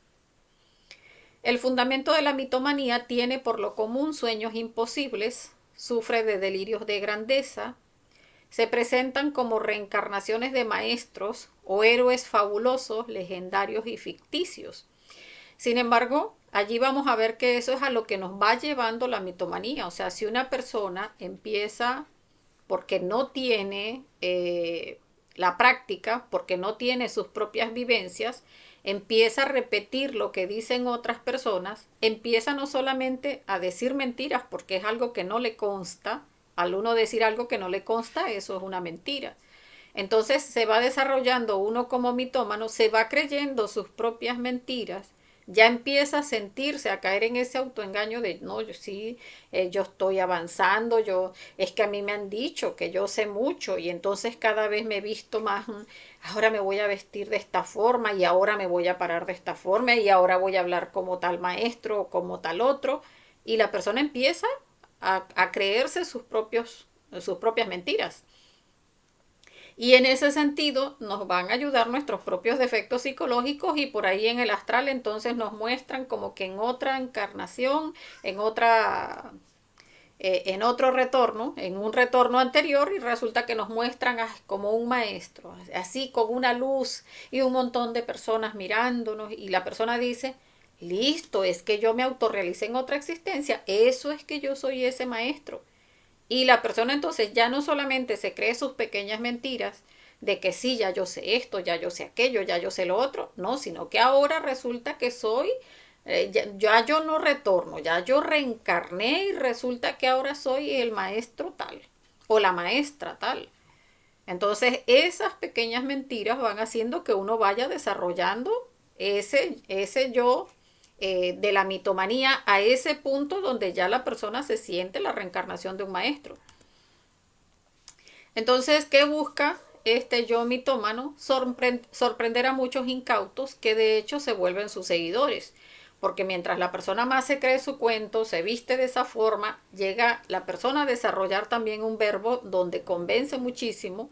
El fundamento de la mitomanía tiene por lo común sueños imposibles, sufre de delirios de grandeza, se presentan como reencarnaciones de maestros o héroes fabulosos, legendarios y ficticios. Sin embargo, allí vamos a ver que eso es a lo que nos va llevando la mitomanía. O sea, si una persona empieza porque no tiene la práctica, porque no tiene sus propias vivencias, empieza a repetir lo que dicen otras personas, empieza no solamente a decir mentiras porque es algo que no le consta. Al uno decir algo que no le consta, eso es una mentira. Entonces se va desarrollando uno como mitómano, se va creyendo sus propias mentiras, ya empieza a sentirse, a caer en ese autoengaño de, no, yo sí, yo estoy avanzando, es que a mí me han dicho que yo sé mucho y entonces cada vez me he visto más, ahora me voy a vestir de esta forma y ahora me voy a parar de esta forma y ahora voy a hablar como tal maestro o como tal otro. Y la persona empieza a creerse sus propias mentiras. Y en ese sentido nos van a ayudar nuestros propios defectos psicológicos y por ahí en el astral entonces nos muestran como que en otra encarnación, en otra en otro retorno, en un retorno anterior, y resulta que nos muestran como un maestro, así con una luz y un montón de personas mirándonos, y la persona dice, listo, es que yo me autorrealicé en otra existencia, eso es que yo soy ese maestro. Y la persona entonces ya no solamente se cree sus pequeñas mentiras de que sí, ya yo sé esto, ya yo sé aquello, ya yo sé lo otro, no, sino que ahora resulta que soy, ya yo no retorno, ya yo reencarné y resulta que ahora soy el maestro tal o la maestra tal. Entonces esas pequeñas mentiras van haciendo que uno vaya desarrollando ese yo de la mitomanía a ese punto donde ya la persona se siente la reencarnación de un maestro. Entonces, ¿qué busca este yo mitómano? Sorprender a muchos incautos que de hecho se vuelven sus seguidores. Porque mientras la persona más se cree su cuento, se viste de esa forma, llega la persona a desarrollar también un verbo donde convence muchísimo.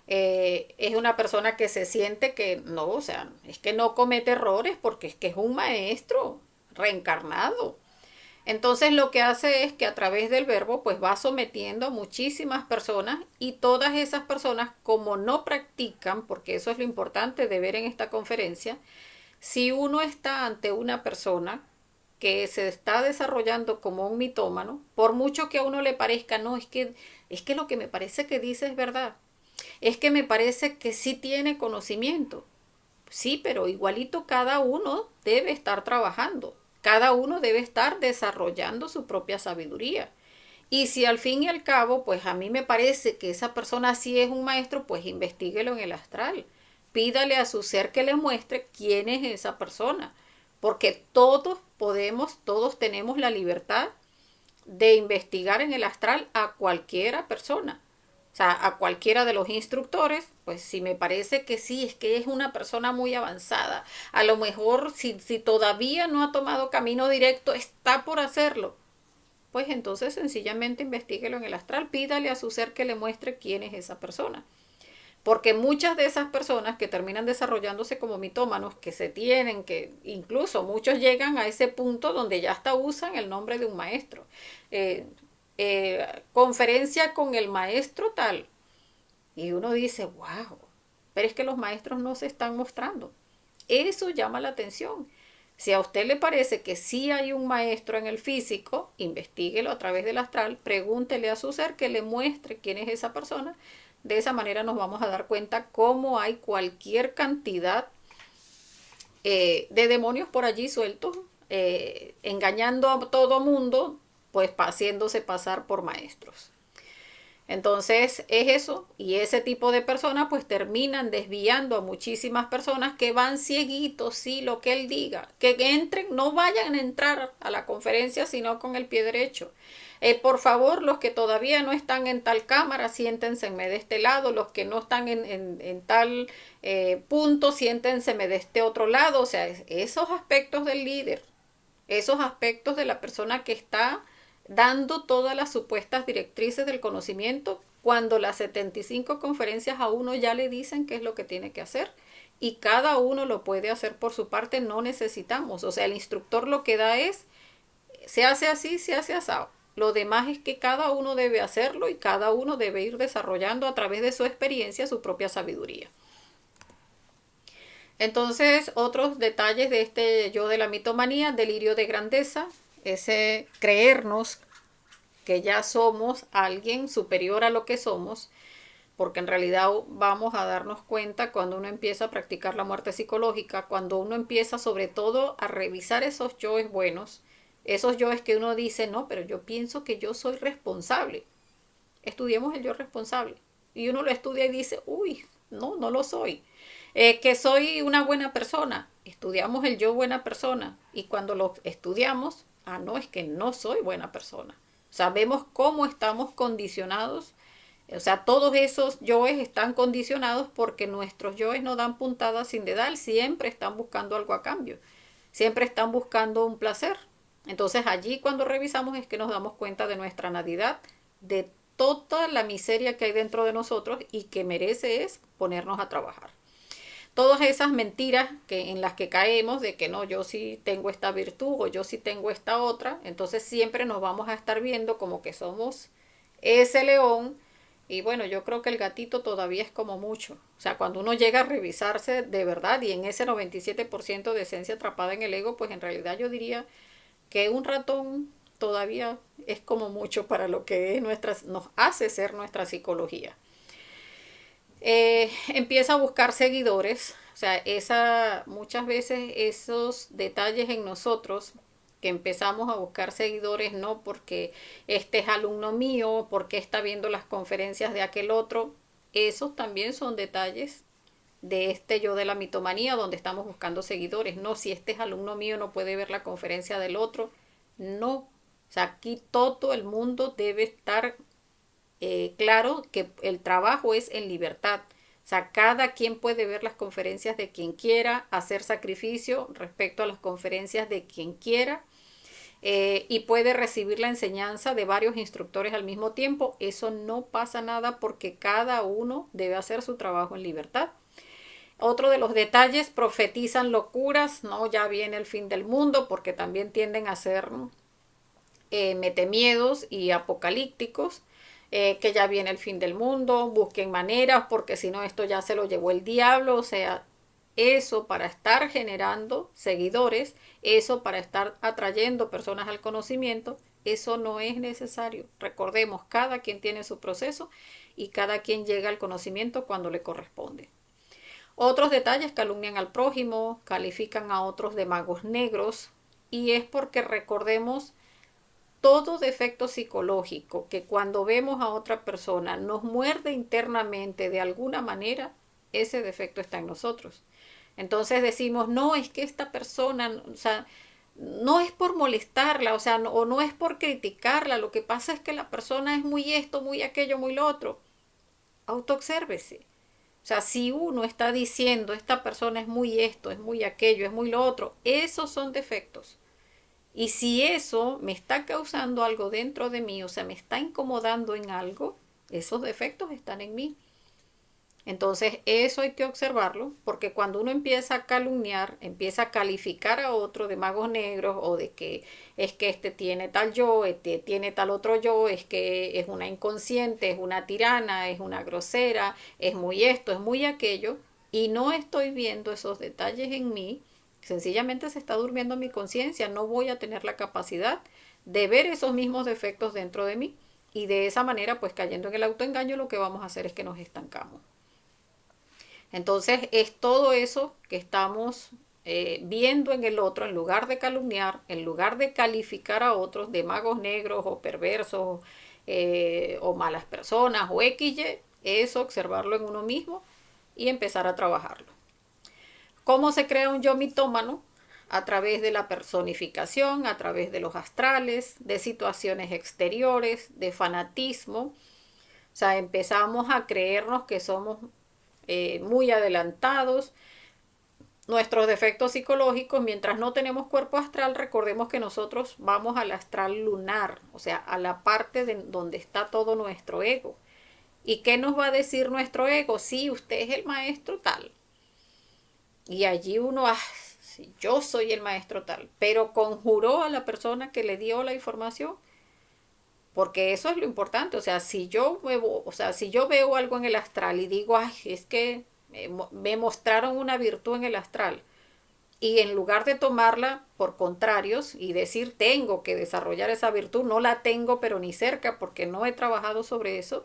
Es una persona que se siente que no, o sea, es que no comete errores porque es que es un maestro reencarnado. Entonces lo que hace es que a través del verbo pues va sometiendo a muchísimas personas y todas esas personas como no practican, porque eso es lo importante de ver en esta conferencia, si uno está ante una persona que se está desarrollando como un mitómano, por mucho que a uno le parezca, no, es que lo que me parece que dice es verdad, es que me parece que sí tiene conocimiento. Sí, pero igualito cada uno debe estar trabajando, cada uno debe estar desarrollando su propia sabiduría. Y si al fin y al cabo, pues a mí me parece que esa persona sí es un maestro, pues investiguelo en el astral. Pídale a su ser que le muestre quién es esa persona. Porque todos podemos, todos tenemos la libertad de investigar en el astral a cualquiera persona. O sea, a cualquiera de los instructores, pues si me parece que sí, es que es una persona muy avanzada. A lo mejor si todavía no ha tomado camino directo, está por hacerlo. Pues entonces sencillamente investiguelo en el astral, pídale a su ser que le muestre quién es esa persona. Porque muchas de esas personas que terminan desarrollándose como mitómanos, que se tienen, que incluso muchos llegan a ese punto donde ya hasta usan el nombre de un maestro. Eh, Conferencia con el maestro tal. Y uno dice, wow, pero es que los maestros no se están mostrando. Eso llama la atención. Si a usted le parece que sí hay un maestro en el físico, investiguelo a través del astral, pregúntele a su ser que le muestre quién es esa persona. De esa manera nos vamos a dar cuenta cómo hay cualquier cantidad de demonios por allí sueltos, engañando a todo mundo, pues haciéndose pasar por maestros. Entonces es eso, y ese tipo de personas pues terminan desviando a muchísimas personas que van cieguitos, sí, lo que él diga, que entren, no vayan a entrar a la conferencia sino con el pie derecho. Por favor, los que todavía no están en tal cámara, siéntense de este lado, los que no están en tal punto, siéntense de este otro lado, o sea, esos aspectos del líder, esos aspectos de la persona que está dando todas las supuestas directrices del conocimiento, cuando las 75 conferencias a uno ya le dicen qué es lo que tiene que hacer y cada uno lo puede hacer por su parte, no necesitamos, o sea, el instructor lo que da es, se hace así, se hace asado. Lo demás es que cada uno debe hacerlo y cada uno debe ir desarrollando a través de su experiencia su propia sabiduría. Entonces, otros detalles de este yo de la mitomanía, delirio de grandeza, ese creernos que ya somos alguien superior a lo que somos, porque en realidad vamos a darnos cuenta cuando uno empieza a practicar la muerte psicológica, cuando uno empieza sobre todo a revisar esos yoes buenos, esos yoes que uno dice, no, pero yo pienso que yo soy responsable. Estudiemos el yo responsable. Y uno lo estudia y dice, uy, no, no lo soy. Que soy una buena persona. Estudiamos el yo buena persona. Y cuando lo estudiamos, no, es que no soy buena persona. Sabemos cómo estamos condicionados. O sea, todos esos yoes están condicionados porque nuestros yoes no dan puntadas sin dedal. Siempre están buscando algo a cambio. Siempre están buscando un placer. Entonces allí cuando revisamos es que nos damos cuenta de nuestra nadidad, de toda la miseria que hay dentro de nosotros y que merece es ponernos a trabajar. Todas esas mentiras en las que caemos de que no, yo sí tengo esta virtud o yo sí tengo esta otra, entonces siempre nos vamos a estar viendo como que somos ese león. Y bueno, yo creo que el gatito todavía es como mucho. O sea, cuando uno llega a revisarse de verdad y en ese 97% de esencia atrapada en el ego, pues en realidad yo diría que un ratón todavía es como mucho para lo que es nos hace ser nuestra psicología. Empieza a buscar seguidores, o sea, muchas veces esos detalles en nosotros que empezamos a buscar seguidores no porque este es alumno mío, porque está viendo las conferencias de aquel otro, esos también son detalles de este yo de la mitomanía donde estamos buscando seguidores, no si este es alumno mío no puede ver la conferencia del otro, no, o sea, aquí todo el mundo debe estar claro que el trabajo es en libertad. O sea, cada quien puede ver las conferencias de quien quiera, hacer sacrificio respecto a las conferencias de quien quiera y puede recibir la enseñanza de varios instructores al mismo tiempo. Eso no pasa nada porque cada uno debe hacer su trabajo en libertad. Otro de los detalles, profetizan locuras, no, ya viene el fin del mundo porque también tienden a ser metemiedos y apocalípticos, que ya viene el fin del mundo, busquen maneras porque si no esto ya se lo llevó el diablo, o sea, eso para estar generando seguidores, eso para estar atrayendo personas al conocimiento, eso no es necesario. Recordemos, cada quien tiene su proceso y cada quien llega al conocimiento cuando le corresponde. Otros detalles, calumnian al prójimo, califican a otros de magos negros y es porque recordemos todo defecto psicológico que cuando vemos a otra persona nos muerde internamente de alguna manera, ese defecto está en nosotros. Entonces decimos, no, es que esta persona, o sea, no es por molestarla, o sea, o no es por criticarla, lo que pasa es que la persona es muy esto, muy aquello, muy lo otro. Autoobsérvese. O sea, si uno está diciendo, esta persona es muy esto, es muy aquello, es muy lo otro, esos son defectos. Y si eso me está causando algo dentro de mí, o sea, me está incomodando en algo, esos defectos están en mí. Entonces, eso hay que observarlo, porque cuando uno empieza a calumniar, empieza a calificar a otro de magos negros o de que es que este tiene tal yo, este tiene tal otro yo, es que es una inconsciente, es una tirana, es una grosera, es muy esto, es muy aquello, y no estoy viendo esos detalles en mí, sencillamente se está durmiendo mi conciencia, no voy a tener la capacidad de ver esos mismos defectos dentro de mí, y de esa manera, pues cayendo en el autoengaño, lo que vamos a hacer es que nos estancamos. Entonces es todo eso que estamos viendo en el otro, en lugar de calumniar, en lugar de calificar a otros de magos negros o perversos o malas personas o XY, es observarlo en uno mismo y empezar a trabajarlo. ¿Cómo se crea un yo mitómano? A través de la personificación, a través de los astrales, de situaciones exteriores, de fanatismo. O sea, empezamos a creernos que somos muy adelantados. Nuestros defectos psicológicos, mientras no tenemos cuerpo astral, recordemos que nosotros vamos al astral lunar, o sea, a la parte de donde está todo nuestro ego. ¿Y qué nos va a decir nuestro ego? Sí, usted es el maestro tal. Y allí uno, sí, yo soy el maestro tal, pero conjuró a la persona que le dio la información, porque eso es lo importante. O sea, si yo veo algo en el astral y digo, ay, es que me mostraron una virtud en el astral, y en lugar de tomarla por contrarios y decir tengo que desarrollar esa virtud, no la tengo pero ni cerca porque no he trabajado sobre eso,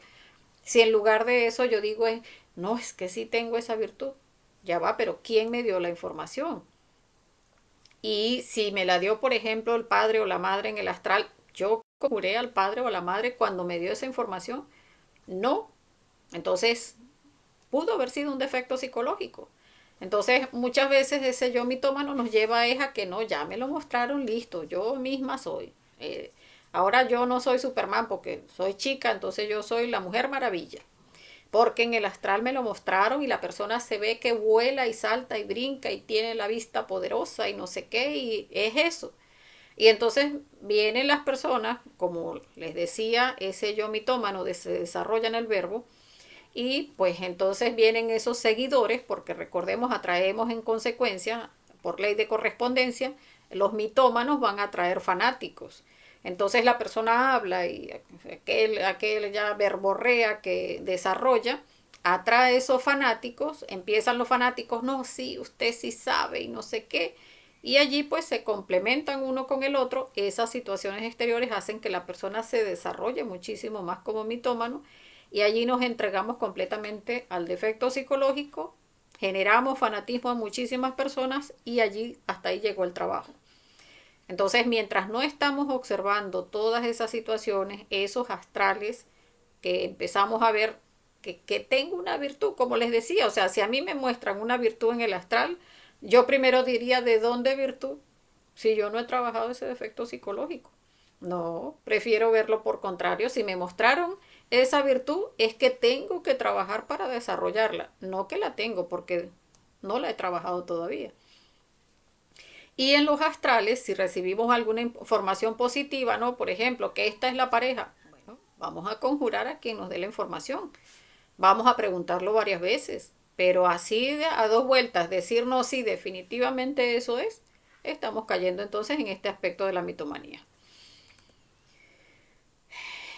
si en lugar de eso yo digo, no, es que sí tengo esa virtud, ya va, pero ¿quién me dio la información? Y si me la dio, por ejemplo, el padre o la madre en el astral, yo juré al padre o a la madre cuando me dio esa información, no. Entonces, pudo haber sido un defecto psicológico. Entonces, muchas veces ese yo mitómano nos lleva a que no, ya me lo mostraron, listo, yo misma soy. Ahora yo no soy Superman porque soy chica, entonces yo soy la Mujer Maravilla. Porque en el astral me lo mostraron y la persona se ve que vuela y salta y brinca y tiene la vista poderosa y no sé qué, y es eso. Y entonces vienen las personas, como les decía, ese yo mitómano se desarrolla en el verbo, y pues entonces vienen esos seguidores, porque recordemos, atraemos en consecuencia, por ley de correspondencia, los mitómanos van a atraer fanáticos. Entonces la persona habla y aquel ya verborrea que desarrolla, atrae esos fanáticos, empiezan los fanáticos, no, sí, usted sí sabe y no sé qué, y allí pues se complementan uno con el otro. Esas situaciones exteriores hacen que la persona se desarrolle muchísimo más como mitómano, y allí nos entregamos completamente al defecto psicológico, generamos fanatismo a muchísimas personas y allí hasta ahí llegó el trabajo. Entonces, mientras no estamos observando todas esas situaciones, esos astrales que empezamos a ver que tengo una virtud, como les decía, o sea, si a mí me muestran una virtud en el astral, yo primero diría, ¿de dónde virtud? Si yo no he trabajado ese defecto psicológico. No, prefiero verlo por contrario. Si me mostraron esa virtud, es que tengo que trabajar para desarrollarla, no que la tengo porque no la he trabajado todavía. Y en los astrales, si recibimos alguna información positiva, ¿no? Por ejemplo, que esta es la pareja, bueno, vamos a conjurar a quien nos dé la información. Vamos a preguntarlo varias veces, pero así a dos vueltas, decir no, sí, definitivamente eso es, estamos cayendo entonces en este aspecto de la mitomanía.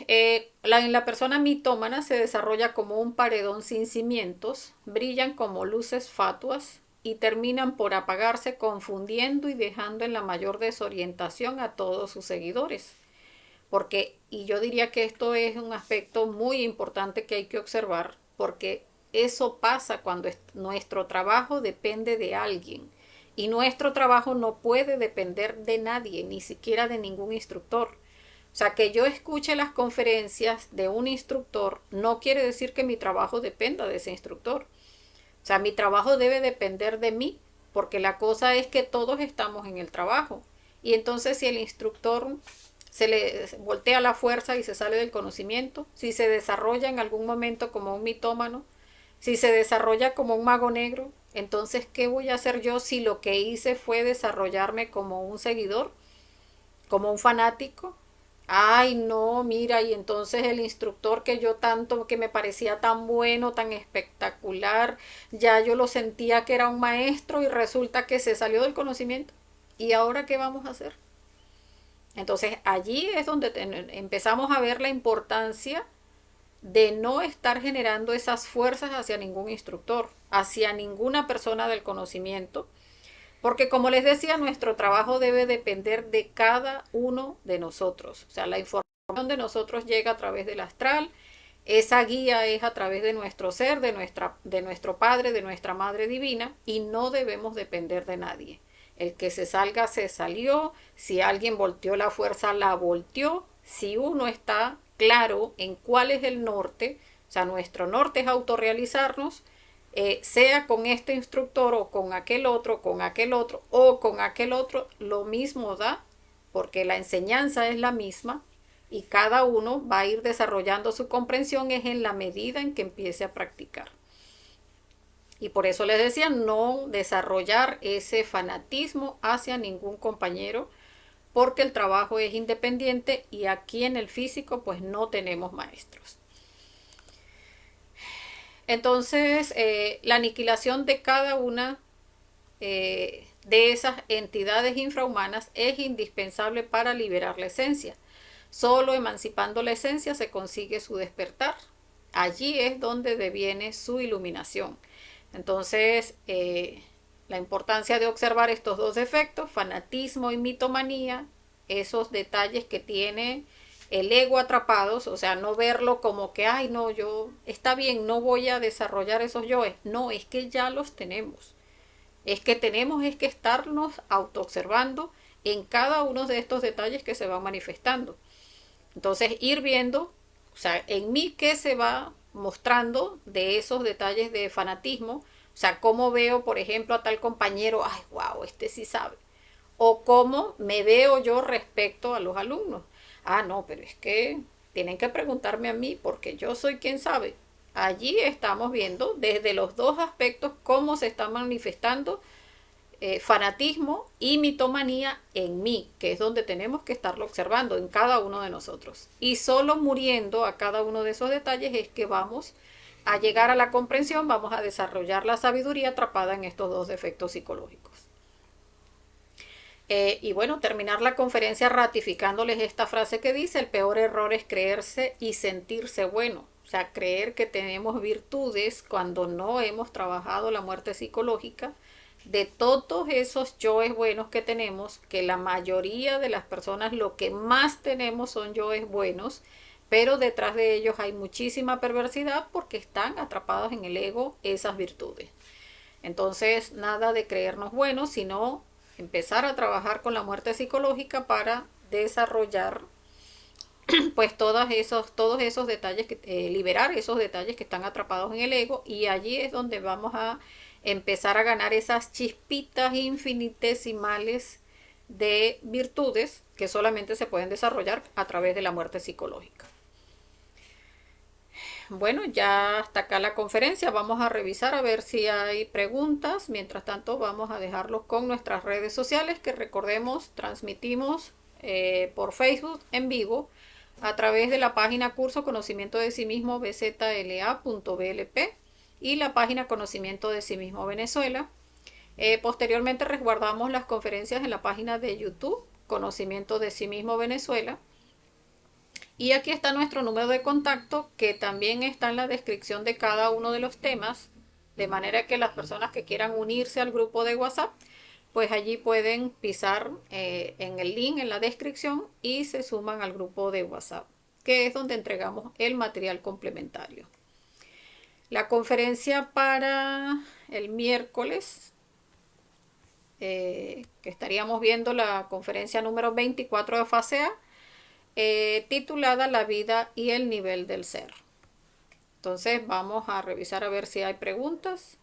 En la persona mitómana se desarrolla como un paredón sin cimientos, brillan como luces fatuas y terminan por apagarse, confundiendo y dejando en la mayor desorientación a todos sus seguidores. Porque, y yo diría que esto es un aspecto muy importante que hay que observar, porque eso pasa cuando nuestro trabajo depende de alguien. Y nuestro trabajo no puede depender de nadie, ni siquiera de ningún instructor. O sea, que yo escuche las conferencias de un instructor no quiere decir que mi trabajo dependa de ese instructor. O sea, mi trabajo debe depender de mí, porque la cosa es que todos estamos en el trabajo. Y entonces si el instructor se le voltea la fuerza y se sale del conocimiento, si se desarrolla en algún momento como un mitómano, si se desarrolla como un mago negro, entonces ¿qué voy a hacer yo si lo que hice fue desarrollarme como un seguidor, como un fanático? Ay, no, mira, y entonces el instructor que yo tanto, que me parecía tan bueno, tan espectacular, ya yo lo sentía que era un maestro y resulta que se salió del conocimiento. ¿Y ahora qué vamos a hacer? Entonces allí es donde empezamos a ver la importancia de no estar generando esas fuerzas hacia ningún instructor, hacia ninguna persona del conocimiento, porque como les decía, nuestro trabajo debe depender de cada uno de nosotros. O sea, la información de nosotros llega a través del astral, esa guía es a través de nuestro ser, de nuestro Padre, de nuestra Madre Divina, y no debemos depender de nadie. El que se salga, se salió. Si alguien volteó la fuerza, la volteó. Si uno está claro en cuál es el norte, o sea, nuestro norte es autorrealizarnos, sea con este instructor o con aquel otro, con aquel otro o con aquel otro, lo mismo da, porque la enseñanza es la misma y cada uno va a ir desarrollando su comprensión es en la medida en que empiece a practicar. Y por eso les decía, no desarrollar ese fanatismo hacia ningún compañero, porque el trabajo es independiente y aquí en el físico pues no tenemos maestros. Entonces, la aniquilación de cada una de esas entidades infrahumanas es indispensable para liberar la esencia. Solo emancipando la esencia se consigue su despertar. Allí es donde deviene su iluminación. Entonces, la importancia de observar estos dos efectos, fanatismo y mitomanía, esos detalles que tiene el ego atrapados, o sea, no verlo como que, ay, no, yo, está bien, no voy a desarrollar esos yoes. No, es que ya los tenemos. Es que tenemos es que estarnos autoobservando en cada uno de estos detalles que se van manifestando. Entonces, ir viendo, o sea, en mí qué se va mostrando de esos detalles de fanatismo. O sea, cómo veo, por ejemplo, a tal compañero, ay, wow, este sí sabe. O cómo me veo yo respecto a los alumnos. Ah, no, pero es que tienen que preguntarme a mí porque yo soy quien sabe. Allí estamos viendo desde los dos aspectos cómo se está manifestando fanatismo y mitomanía en mí, que es donde tenemos que estarlo observando en cada uno de nosotros. Y solo muriendo a cada uno de esos detalles es que vamos a llegar a la comprensión, vamos a desarrollar la sabiduría atrapada en estos dos defectos psicológicos. Y bueno, terminar la conferencia ratificándoles esta frase que dice, el peor error es creerse y sentirse bueno. O sea, creer que tenemos virtudes cuando no hemos trabajado la muerte psicológica de todos esos yoes buenos que tenemos, que la mayoría de las personas lo que más tenemos son yoes buenos, pero detrás de ellos hay muchísima perversidad porque están atrapados en el ego esas virtudes. Entonces, nada de creernos buenos, sino empezar a trabajar con la muerte psicológica para desarrollar pues todos esos detalles, liberar esos detalles que están atrapados en el ego, y allí es donde vamos a empezar a ganar esas chispitas infinitesimales de virtudes que solamente se pueden desarrollar a través de la muerte psicológica. Bueno, ya hasta acá la conferencia. Vamos a revisar a ver si hay preguntas. Mientras tanto, vamos a dejarlos con nuestras redes sociales, que recordemos, transmitimos por Facebook en vivo a través de la página Curso Conocimiento de Sí Mismo bzla.blp y la página Conocimiento de Sí Mismo Venezuela. Posteriormente resguardamos las conferencias en la página de YouTube Conocimiento de Sí Mismo Venezuela. Y aquí está nuestro número de contacto, que también está en la descripción de cada uno de los temas, de manera que las personas que quieran unirse al grupo de WhatsApp, pues allí pueden pisar en el link en la descripción y se suman al grupo de WhatsApp, que es donde entregamos el material complementario. La conferencia para el miércoles, que estaríamos viendo la conferencia número 24 de fase A, titulada La vida y el nivel del ser. Entonces vamos a revisar a ver si hay preguntas.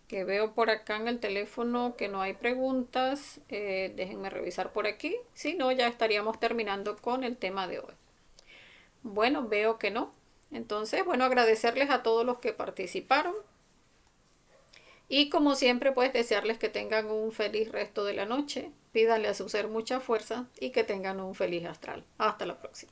Que veo por acá en el teléfono que no hay preguntas. Déjenme revisar por aquí. Si no, ya estaríamos terminando con el tema de hoy. Bueno, veo que no. Entonces, bueno, agradecerles a todos los que participaron. Y como siempre, pues desearles que tengan un feliz resto de la noche. Pídanle a su ser mucha fuerza y que tengan un feliz astral. Hasta la próxima.